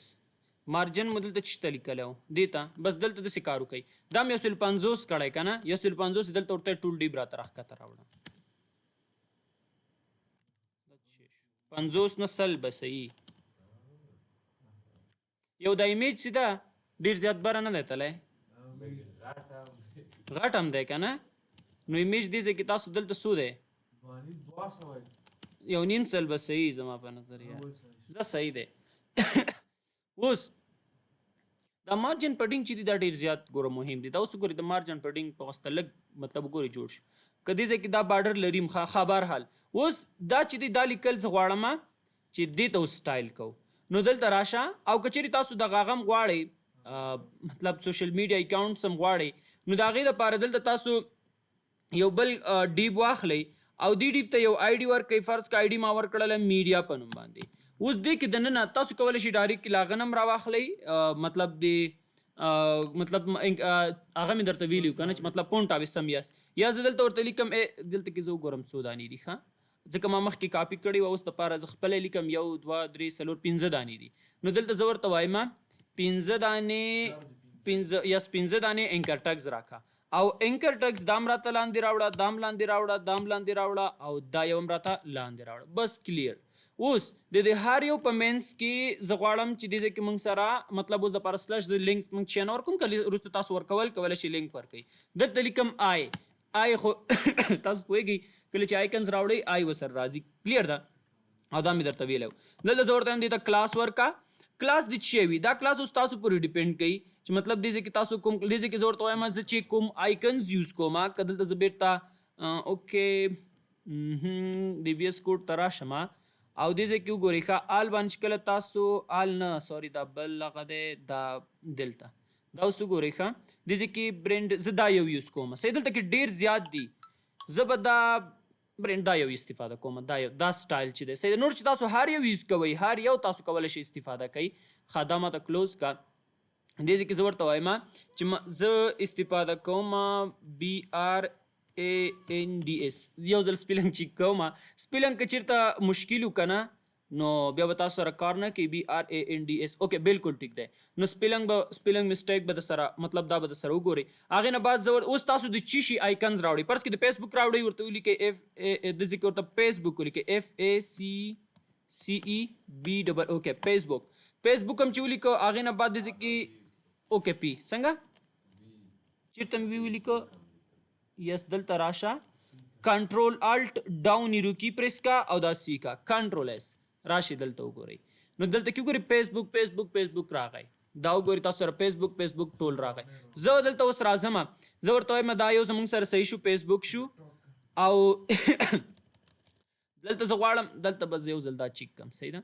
مارجن مو دلته چشته لیکلی و دې ته بس دلته داسې کار وکئ دا م 150 کړی که نه 150 دلته ورته ټول ډیپ راته راښکته راوړم 50 نه 100 به صحیح یو دا ایمیج چې ده ډېر زیات بره نه دی تلی غټ هم دی که نه نو ایمیج دې ځای کې تاسو دلته څو دی 1.5 به صحیح زما په نظر یا زه صحیح دی اوس دا مارجن پډینګ چې دی دا ډېر زیات ګوره مهم دی دا اوس وګورئ د مارجن پډینګ په واسطه لږ مطلب وګورئ جوړ شو که دې ځای کې دا بارډر لري ښه بهرحال اوس دا چې دی دا لیکل زه غواړم چې دې ته اوس سټایل کوو نو دلته راشه او که چیرې تاسو دغه هغه هم غواړئ مطلب سوشل میډیا اکاونټس هم غواړئ نو د هغې دپاره دلته تاسو یو بل ډیب واخلئ او دې ډیب ته یو آی ډي ورکوئ فرض که آی ډي ما ورکړله میډیا په نوم باندې اوس دې کې دننه تاسو کولی شئ ډایرکټ هغه نم راواخلئ مطلب د مطلب هغه مې درته ویلي وو که نه چې مطلب پونټ او سم یس یا زه دلته ورته لیکم دلته کې زه وګورم څو دانې دي ښه ځکه ما مخکې کاپي کړې وه اوس دپاره زه خپله لیکم 1 2 3 4 5 دانې دي نو دلته زه ورته وایم 15 دانې 15 دانې انکر ټګز راکړه او انکر ټګز دام راته لاندې راوړه دام لاندې راوړه دام لاندې راوړه او دا یو هم راته لاندې راوړه بس کلیر اوس د دې هر یو په منځ کې زه غواړم چې دې ځای کې موږ سره مطلب اوس دپاره سلش زه لینک موږ چې نه ورکوم که وروسته تاسو ورکول کولی شئ لینک ورکوئ دلته لیکم آی خو تاسو پوهېږئ کله چې آیکنز راوړئ آی ورسره راځي کلیر ده او دا مې درته ویلی دلته زه ورته وایم دې ته کلاس ورکا کلاس د څه وي دا کلاس اوس تاسو پورې ډیپینډ کوي چې مطلب دې ځای کې تاسو کوم دې ځای کې زه ورته وایم زه چې کوم آیکنز یوز کوم که دلته زه بیرته اوکې د وی ایس کوډ ته راشم او دې ځای کې وګورئ ښه آل باندې چې کله تاسو آل نه سوري دا بل هغه دی دا دلته دا اوس وګورئ ښه دې ځای کې برنډ زه دا یو یوز کوم صحیح دلته کې ډېر زیات دي زه به دا برنډ دا یو استفاده کوم دا سټایل چې دی صحیح نور چې تاسو هر یو یوز کوئ هر یو تاسو کولی شئ استفاده کوئ ښه دا ماته کلوز کا دې ځای کې زه ورته وایم چې زه استفاده کوم BRANDS یو ځل سپیلنګ چې کوم سپیلنګ که چېرته مشکل وکنه نو بیا به تاسو سره کار نه کوي BRANDS اوکې بالکل ټیک دی نو سپیلنګ مسټیک به د سره مطلب دا به د سره وګورئ هغې نه بعد زه اوس تاسو د چی شي آیکنز راوړئ فرض کې د فیسبوک راوړئ ورته ولیکئ د ځکه ورته فیسبوک ولیکئ FACEB اوکې فیسبوک هم چې ولیکو هغې نه بعد د ځکه اوکې پی څنګه چېرته مې ولیکو یس دلته راشه کنټرول الټ ډاون ایرو کی پریس کا او دا سی کا کنټرول اس راشي دلته وګورئ نو دلته کې وګورئ فیسبوک راغی دا وګورئ تاسو سره فیسبوک ټول راغی زه دلته اوس راځم زه ورته وایم دا یو زموږ سره صحیح شو فیسبوک شو او دلته زه غواړم دلته به زه یو ځل دا چیک کم صحیح ده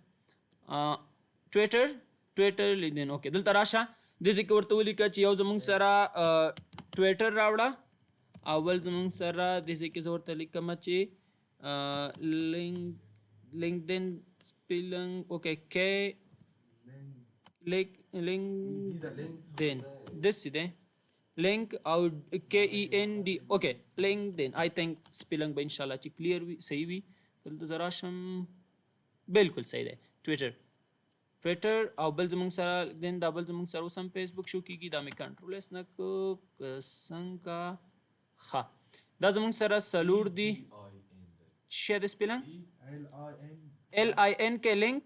ټویټر لیدین اوکې دلته راشه دې ځای کې ورته ولیکه چې یو زموږ سره ټویټر راوړه اول زموږ سره دې ځای کې زه ورته لیکم چې لینکدین سپیلنګ اوکې لینکدین داسې دی لینک او KEND اوکې لینکدین آی تھنک سپیلنګ به انشاءالله چې کلیر وي صحیح وي دلته زه راشم بالکل صحیح دی ټویټر او بل زموږ سره دین دا بل زموږ سره اوس هم فیسبوک شو کېږي دا مې کنټرول اس نه که څنګه ښه دا زموږ سره څلور دي څه دی سپیلنګ LIN کې لینک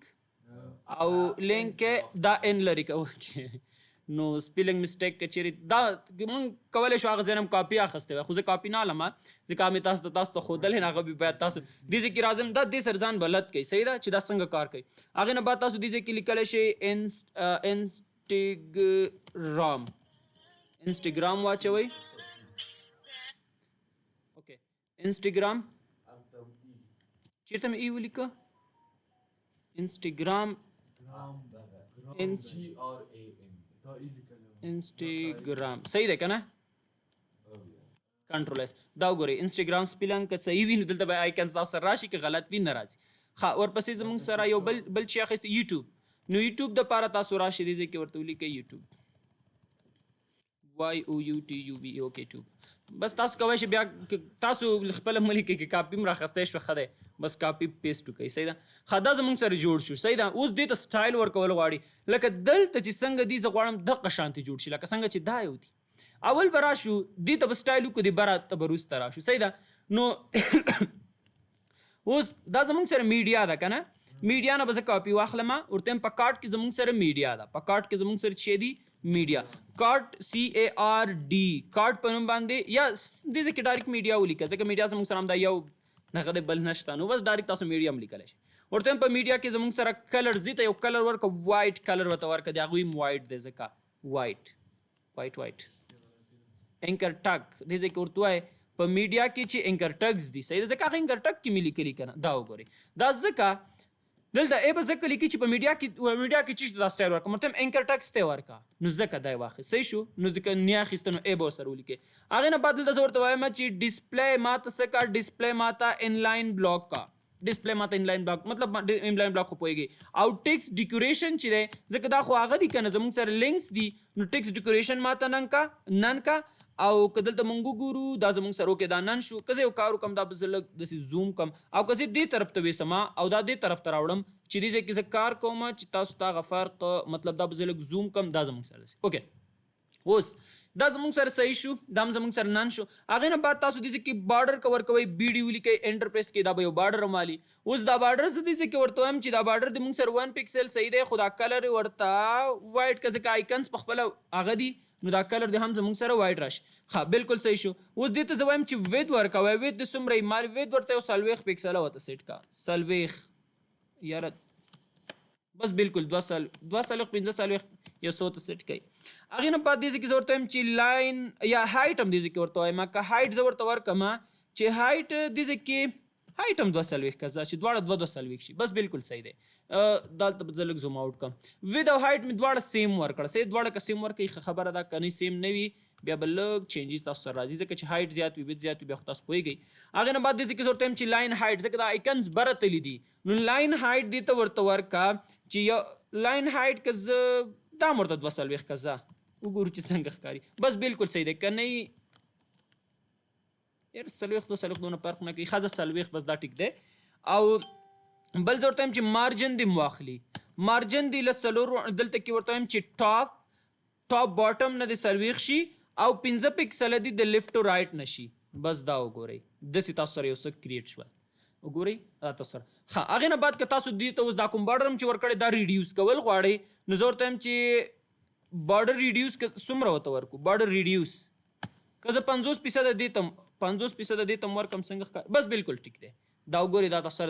او لینک کې دا ان لري اوکې نو سپیلنګ مسټیک که چیرې دا مونږ کولی شو هغه ځای نه هم کاپي اخیستی وی خو زه کاپي نه علم ځکه مې تاسو ته ښودلی نه هغه به باید تاسو دې ځای کې راځم دا دې سره ځان بلد کوي صحیح ده چې دا څنګه کار کوي هغې نه بعد تاسو دې ځای کې لیکلی شئ انسټاګرام واچوئ اوکې انسټاګرام چېرته مې ای ولیکه انسټاګرام انسټاګرام صحیح دی که نه کنټرول اس دا وګورئ انسټاګرام سپیلنګ که صحیح وي نو دلته به آیکنز تاسو سره راشي که غلط وي نه راځي ښه ورپسې زموږ سره یو بل شي اخیستی یوټیوب نو یوټیوب دپاره تاسو راشئ دې ځای کې ورته ولیکئ یوټیوب YOUTUBE اوکې ټیوب بس تاسو کولی شئ بیا تاسو خپله مه لیکئ که کاپي هم راخستی شوه ښه دی بس کاپي پیسټ وکړئ صحیح ده ښه دا زموږ سره جوړ شو صحیح ده اوس دې ته سټایل ورکول غواړي لکه دلته چې څنګه دي زه غواړم دقه شانتې جوړ شي لکه څنګه چې دا یو دي اول به راشو دې ته به سټایل وکړو دې بره ته به وروسته راشو صحیح ده نو اوس دا زموږ سره میډیا ده که نه میډیا نه به زه کاپي واخلم ورته یم په کارټ کې زموږ سره میډیا ده په کارټ کې زموږ سره چې دي میډیا کارټ CARD کارټ په نوم باندې یا دې ځای کې ډایرکټ میډیا ولیکه ځکه میډیا زموږ سره همدا یو هغه دی بل نشته نو بس ډایرکټ تاسو میډیا هم لیکلی شئ ورته هم په میډیا کې زموږ سره کلرز دي ته یو کلر ورکړه وایټ کلر ورته ورکړه د هغوی هم وایټ دی ځکه وایټ انکر ټګ دې ځای کې ورته ووایې په میډیا کې چې انکر ټګز دي صحیح ده ځکه هغه انکر ټګ کې مې لیکلي که نه دا وګورئ دا ځکه دلته ای به ځکه لیکي چې په میډیا کې چې دا سټایل ورکړه مطلب انکر ټګز ته ورکړه نو ځکه دا یې واخیست صحیح شو نو ځکه نه اخیسته نو ای به ورسره ولیکې هغې نه بعد دلته زه ورته وایم چې ډسپلی ماته څه کا ډسپلی ماته انلاین بلاک کا ډسپلی ماته انلاین بلاک مطلب انلاین بلاک خو پوهېږي او ټیکس ډیکوریشن چې دی ځکه دا خو هغه دي که نه زموږ سره لینکس دي نو ټیکس ډیکوریشن ماته نن کا او که دلته مونږ وګورو دا زموږ سره اوکې دا نن شو که زه یو کار وکړم دا به زه لږ داسې زوم کړم او که زه دې طرف ته ویسم او دا دې طرف ته راوړم چې دې ځای کې زه کار کوم چې تاسو ته هغه فرق مطلب دا به زه لږ زوم کړم دا زموږ سره داسې اوکې اوس دا زموږ سره صحیح شو، دا هم زموږ سره نن شو. هغې نه بعد تاسو دې کې بارډر کور کوئ، بي ډي ولیکئ انټر پریس کې، دا به یو بارډر مالي. اوس دا بارډر زه دې کې ورته وایم چې دا بارډر د موږ سره 1 پکسل صحیح دی، خو دا کلر ورته وایټ که ځکه آیکنز په خپله هغه دي نو دا کلر دی هم زموږ سره وایټ راشي. ښه بالکل صحیح شو. اوس دې ته زه وایم چې وید ورکوئ، وید د څومره یې مال وید ورته یو 40 پکسله ورته سیټ کا 40 یاره بس بالکل 2 45 یو 100 ته سیټ کوي. هغې نه بعد دې کې زه ورته وایم چې لاین یا هایټ هم دې کې ورته وایم که هایټ زه ورته ورکړم چې هایټ دې کې هایټ هم 240 که چې دواړه 240 شي بس بالکل صحیح دی. دلته به زه لږ زوم آوټ کړم. وید او هایټ مې دواړه سیم ورکړه، صحیح دواړه که سیم ورکړئ ښه خبره ده، که نه سیم نه وي بیا به لږ چینجز تاسو سره راځي ځکه چې هایټ زیات وي وید زیات وي بیا خو تاسو پوهېږئ. هغې نه بعد دې کې زه ورته وایم چې لاین هایټ ځکه دا آیکنز بره تللي دي نو لاین هایټ دې ته ورته ورکړه چې یو لاین هایټ که زه دا هم ورته 240 که زه وګورو چې څنګه ښکاري بس بالکل صحیح دی. که نه یار 40 دونه فرق نه کوي، ښه زه 40 بس دا ټیک دی. او بل زه ورته وایم چې مارجن دې واخلي، مارجن دې له څلور دلته کې ورته وایم چې ټاپ باټم نه دې 40 شي او 15 پکسله دې د لیفټ او رایټ نه شي بس دا وګورئ داسې تاسو سره یو څه کریټ شول وګورئ دا تاسو سره. ښه هغې نه بعد که تاسو دې ته اوس دا کوم بارډر هم چې ورکړی دا ریډیوس کول غواړئ نو زه ورته وایم چې بارډر ریډیوس څومره ورته ورکړو بارډر ریډیوس که زه 50% دې ته 50% دې ته ورکړم څنګه ښکاري بس بالکل ټیک دی. دا وګورئ دا تاسو سره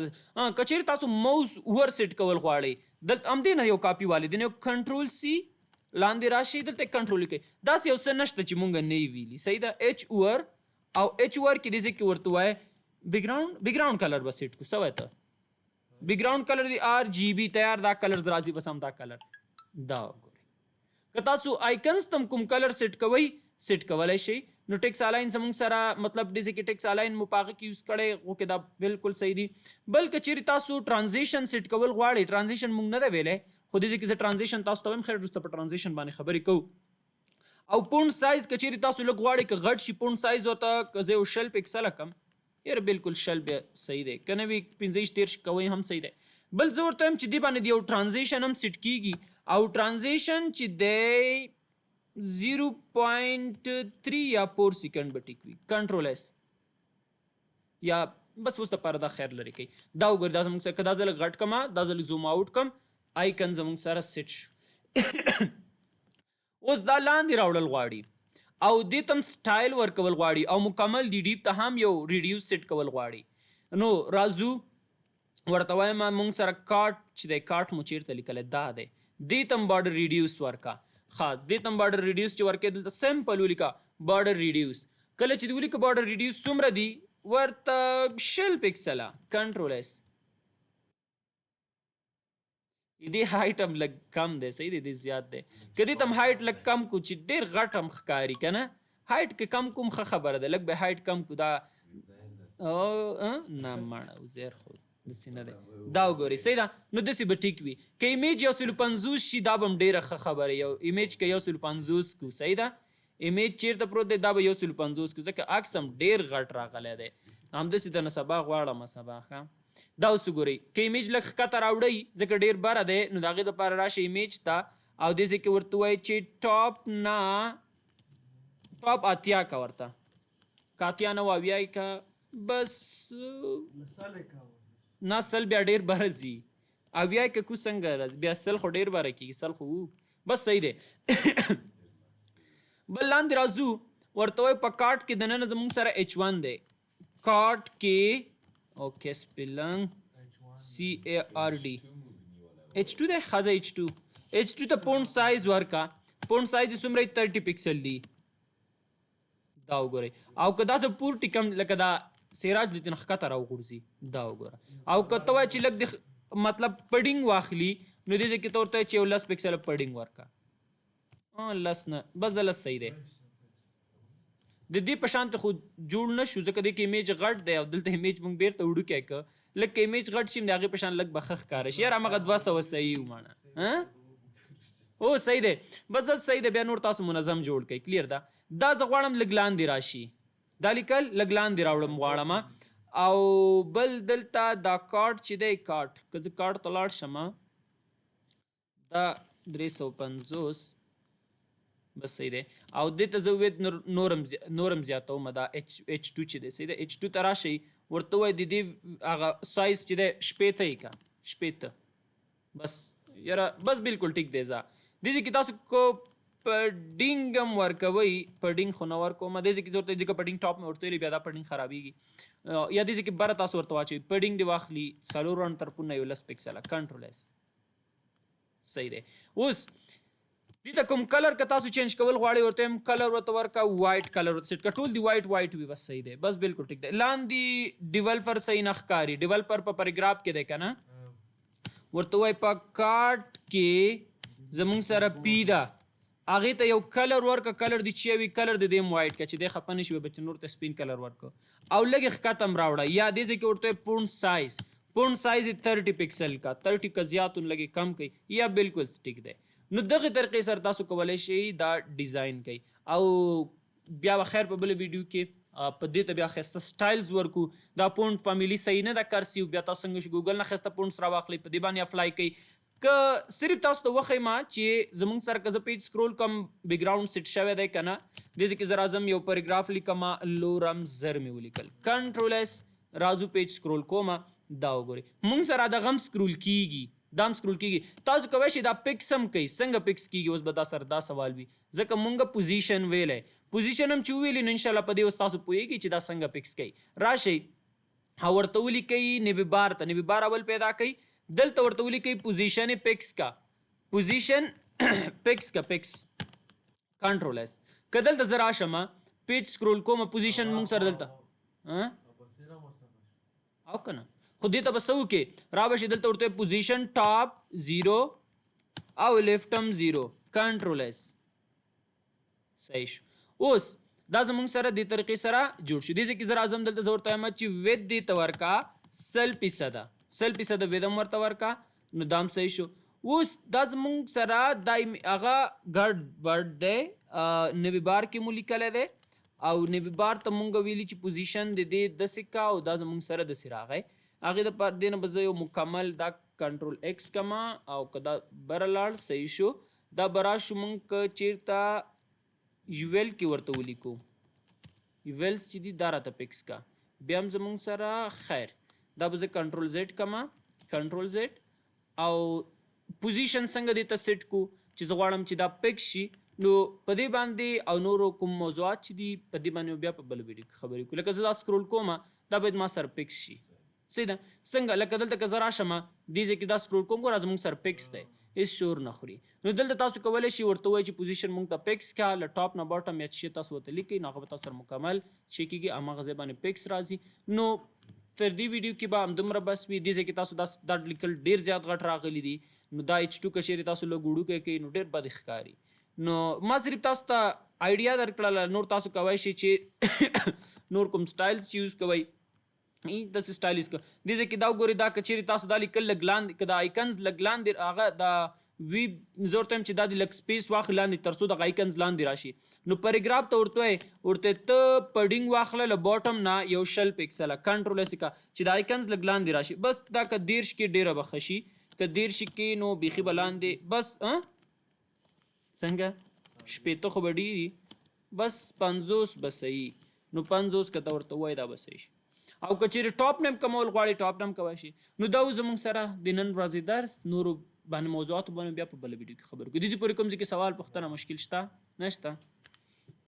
که چیرې تاسو موس ور سیټ کول غواړئ دلته همدې نه یو کاپي والي دی نو کنټرول سی لاندې راشي دلته کنټرول کوي داسې یو څه نشته چې مونږ نه یې ویلي صحیح ده. ایچ اور او ایچ اور کې دې ځای کې ورته وایي بیکګراوند کلر به سیټ کړو څه وایي ته بیکګراوند کلر دی RGB تیار دا کلر راځي بس هم دا کلر دا وګورئ. که تاسو آیکنز تم کوم کلر سیټ کوئ سیټ کولی شئ نو ټیکس الاین زموږ سره مطلب دې ځای کې ټیکس الاین مو په هغه کې یوز کړی خو کې دا بالکل صحیح دی. بل که چیرې تاسو ټرانزیشن سیټ کول غواړئ ټرانزیشن مونږ نه دی ویلی خو دې ځای کې زه ټرانزیشن تاسو ته وایم خیر وروسته په ټرانزیشن باندې خبرې کوو. او پونډ سایز که چیرې تاسو لږ غواړئ که غټ شي پونډ سایز ورته که زه یو 100 پکسله کم یاره بالکل 100 بیا صحیح دی که نه وي 15 کوئ هم صحیح دی. بل زه ورته وایم چې دې باندې یو ټرانزیشن هم سیټ کیږي او ټرانزیشن چې دی 0.3 یا 4 سیکنډ به ټیک وي کنټرول اس یا بس اوس دپاره دا خیر لري کوي. دا وګورئ دا زموږ سره که دا زه لږ غټ کړم دا زه لږ زوم آوټ کړم آیکن زموږ سره سیټ شو. اوس دا لاندې راوړل غواړي او دې ته هم سټایل ورکول غواړي او مکمل دی ډیپ ته هم یو ریډیوس سیټ کول غواړي نو راځو ورته وایم مونږ سره کاټ چې دی کاټ مو چیرته لیکلی دا دی دې ته هم بارډر ریډیوس ورکه ښه دې ته هم بارډر ریډیوس چې ورکې دلته سمپل ولیکه بارډر ریډیوس کله چې دې ولیکه بارډر ریډیوس څومره دي ورته 100 پکسله کنټرول اس دې هایټ هم لږ کم دی صحیح دی دې زیات دی که دې ته هم هایټ لږ کم کو چې ډېر غټ هم ښکاري که نه هایټ که کم کوم ښه خبره ده لږ به هایټ کم کو دا نه ماړه وزیر خو داسې نه دی دا وګورئ صحیح ده نو داسې به ټیک وي که ایمیج 150 شي دا به هم ډېره ښه خبره یو ایمیج که 150 کو صحیح ده ایمیج چیرته پروت دی دا به 150 کو ځکه عکس هم ډېر غټ راغلی دی همداسې درنه سبا غواړم سبا ښه دا اوس وګورئ که ایمیج لږ ښکته راوړئ ځکه ډېر بره دی نو د هغې دپاره راشئ ایمیج ته او دې ځای کې ورته وایي چې ټاپ اتیا که ورته که اتیا نه و اویا یې که بس نه سل بیا ډېر بره ځي اویا یې که کو څنګه راځي بیا سل خو ډېر بره کېږي سل خو بس صحیح دی. بل لاندې راځو ورته وایي په کارټ کې دننه زموږ سره H1 دی کارټ کې اوکې سپیلنګ CARD H2 دی ښه H2 ته پونډ سایز ورکه پونډ سایز یې څومره 30 پکسل دی دا وګورئ او که دا زه پور ټیکم لکه دا سیراج د دې نه ښکته راوغورځي دا وګوره او که ته وایې چې لږ د مطلب پډینګ واخلي نو دې ځای کې ته ورته وایې چې یو 10 پکسله پډینګ ورکه 10 نه بس 10 صحیح دی د دې په شانته خو جوړ نه شو ځکه دې کې ایمیج غټ دی او دلته ایمیج موږ بیرته وړوکی که لږ که ایمیج غټ شي د هغې په شان لږ به ښه ښکاره شي یار همغه 200 صحیح ومانه او صحیح دی بس صحیح دی بیا نور تاسو منظم جوړ کړئ کلیر ده. دا زه غواړم لږ لاندې راشي دا لیکل لږ لاندې راوړم غواړم او بل دلته دا کارټ چې دی کارټ که زه کارټ ته لاړ شم دا 350 بس صحیح دی او دې ته زه وید نورم زیاتوم دا H2 چې دی صحیح دی H2 ته راشئ ورته ووایي د دې هغه سایز چې دی شپېته یې که شپېته بس یاره بس بالکل ټیک دی ځه دې ځای کې تاسو کو پډینګ هم ورکوئ پډینګ خو نه ورکوم دې ځای کې زه ورته ځکه پډینګ ټاپ مې ورته ویلي بیا دا پډینګ خرابېږي یا دې ځای کې بره تاسو ورته واچوئ پډینګ دې واخلي څلور رن طرفونه یو 10 پکسله کنټرول ایس صحیح دی اوس دې ته کوم کلر که تاسو چینج کول غواړئ ورته هم کلر ورته ورکه وایټ کلر ورته سیټ کړه ټول دی وایټ وي بس صحیح دی بس بالکل ټیک دی لاندې ډیولپر صحیح نه ښکاري ډیولپر په پیراګراف کې دی که نه ورته وایي په کارټ کې زمونږ سره پی ده هغې ته یو کلر ورکه کلر د چې وي کلر د دې هم وایټ که چې دی خفه نه شي بچ نور ته سپین کلر ورکه او لږ ښکته هم راوړه یا دې ځای کې ورته پونډ سایز یې 30 پکسل کا 30 که زیات لږې کم کوي یا بالکل ټیک دی نو دغه طریقې سره تاسو کولی شئ دا ډیزاین کوي او بیا به خیر په بله ویډیو کې په دې ته بیا ښایسته سټایلز ورکو دا پونډ فامیلي صحیح نه ده کرسي بیا تاسو څنګه شي ګوګل نه ښایسته پونډس راواخلئ په دې باندې اپلای کوئ که صرف تاسو ته وښیم چې زمونږ سره که زه پیج سکرول کم بیکګراؤنډ سیټ شوی دی که نه دې ځای کې زه راځم یو پیراګراف لیکم لورم زر مې ولیکل کنټرول ایس راځو پیج سکرول کوم دا وګورئ مونږ سره دغه هم سکرول کیږي دا هم سکرول کیږي تاسو کولی شئ دا پکس هم کوي څنګه پکس کیږي اوس به دا سره دا سوال وي ځکه مونږ پوزیشن ویلی پوزیشن هم چې وویلي نو انشاءالله په دې اوس تاسو پوهیږئ چې دا څنګه پکس کوي راشئ او ورته ولیکئ نیوی بار ته نیوی بار اول پیدا کوي دلته ورته ولیکئ پوزیشن پکس کا پوزیشن پکس کا پکس کنټرول ایس که دلته زه راشم پیج سکرول کوم پوزیشن مونږ سره دلته او که نه خو دې ته به څه وکړې را به شي دلته ورته پوزیشن ټاپ 0 او لیفټ هم 0 کنټرول ایس صحیح شو اوس دا زمونږ سره دې طریقې سره جوړ شو دې ځای کې زه راځم دلته زه ورته وایم چې وید دې ته ورکه 100% وید هم ورته ورکه نو دا هم صحیح شو اوس دا زمونږ سره دا هغه ګډ بډ دی نوي بار کې مو لیکلی دی او نوي بار ته مونږ ویلي چې پوزیشن د دې داسې کا او دا زمونږ سره داسې راغی هغې دپاره دې نه به زه یو مکمل دا کنټرول ایکس کما او که دا بره لاړ صحیح شو دا به راشو مونږ که چېرته یویل کې ورته ولیکو یویلس چې دي دا راته پکس کا بیا هم زمونږ سره خیر دا به زه کنټرول زیډ کما کنټرول زیډ او پوزیشن څنګه دې ته سیټ کو چې زه غواړم چې دا پکس شي نو په دې باندې او نورو کوم موضوعات چې دي په دې باندې بیا په بله ویډیو کې خبرې کوو لکه زه دا سکرول کوم دا باید ما سره پکس شي صحیح ده څنګه لکه دلته که زه راشم دې ځای کې دا سکرول کوم ګوره زموږ سره پکس دی هېڅ شور نه خوري نو دلته تاسو کولی شئ ورته ووایئ چې پوزیشن مونږ ته پکس کا له ټاپ نه باټم یا څه شی تاسو ورته لیکئ نو هغه به تاسو سره مکمل چې کېږي هماغه ځای باندې پکس راځي نو تر دې ویډیو کې به همدومره بس وي دې ځای کې تاسو دا لیکل ډېر زیات غټ راغلي دي نو دا H2 که چیرې تاسو لږ وړوکی کوئ نو ډېر بد ښکاري نو ما صرف تاسو ته آیډیا درکړله نور تاسو کولی شئ چې نور کوم سټایلز چې یوز کوئ داسې سټایل یوز کوئ دې ځای کې دا وګورئ دا که چیرې تاسو دا لیکل لږ لاندې که د آیکنز لږ لاندې هغه دا وی زه ورته وایم چې دا د لږ سپیس واخلي لاندې تر څو دغه آیکنز لاندې راشي نو پیراګراف ته ورته وایي ورته ته پډینګ واخله له باټم نه یو 100 پکسله کنټرول ایس کا چې د آیکنز لږ لاندې راشي بس دا که 10 کې ډېره به ښه شي که 10 کې نو بیخي به لاندې بس څنګه شپېته خو به ډېري بس 50 به صحیح نو 50 که ته ورته وایي دا به صحیح شي او که چیرې ټاپ نیم کمول غواړئ ټاپ نیم کولی شي نو دا زموږ سره د نن ورځې درس نورو باندې موضوعاتو باندې بیا په بله ویډیو کې خبرې کوو دې ځای پورې کوم ځای کې سوال پوښتنه مشکل شته نشته